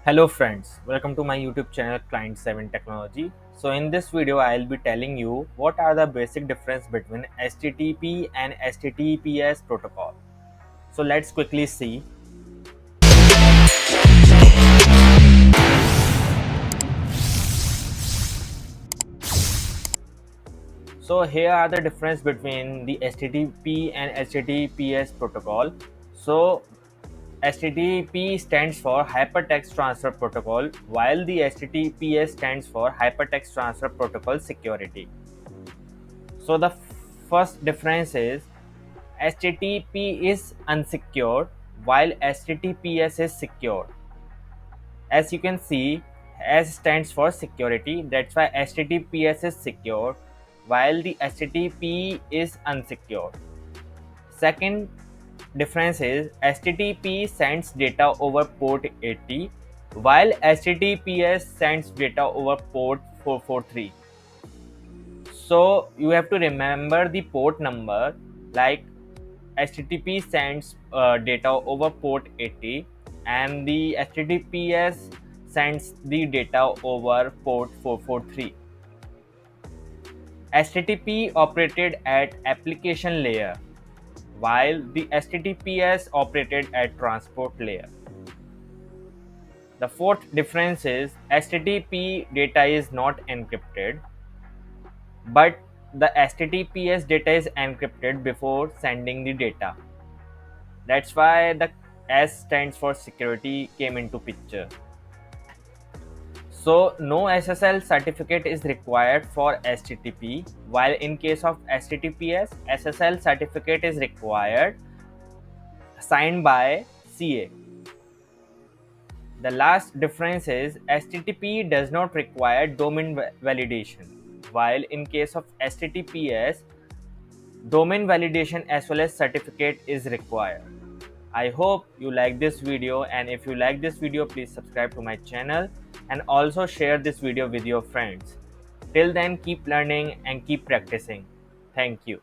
Hello friends, welcome to my YouTube channel Client7 Technology. So in this video I'll be telling you what are the basic difference between HTTP and HTTPS protocol. So let's quickly see. So here are the difference between the HTTP and HTTPS protocol. So HTTP stands for Hypertext Transfer Protocol, while the HTTPS stands for Hypertext Transfer Protocol Security. So the first difference is HTTP is unsecured while HTTPS is secure. As you can see, S stands for security, that's why HTTPS is secure while the HTTP is unsecured. Second difference is HTTP sends data over port 80 while HTTPS sends data over port 443. So you have to remember the port number, like HTTP sends data over port 80 and the HTTPS sends the data over port 443. HTTP operated at application layer while the HTTPS operated at transport layer. The fourth difference is HTTP data is not encrypted, but the HTTPS data is encrypted before sending the data. That's why the S stands for security came into picture. So no SSL certificate is required for HTTP, while in case of HTTPS, SSL certificate is required signed by CA. The last difference is HTTP does not require domain validation, while in case of HTTPS, domain validation as well as certificate is required. I hope you like this video, and if you like this video, please subscribe to my channel and also share this video with your friends. Till then, keep learning and keep practicing. Thank you.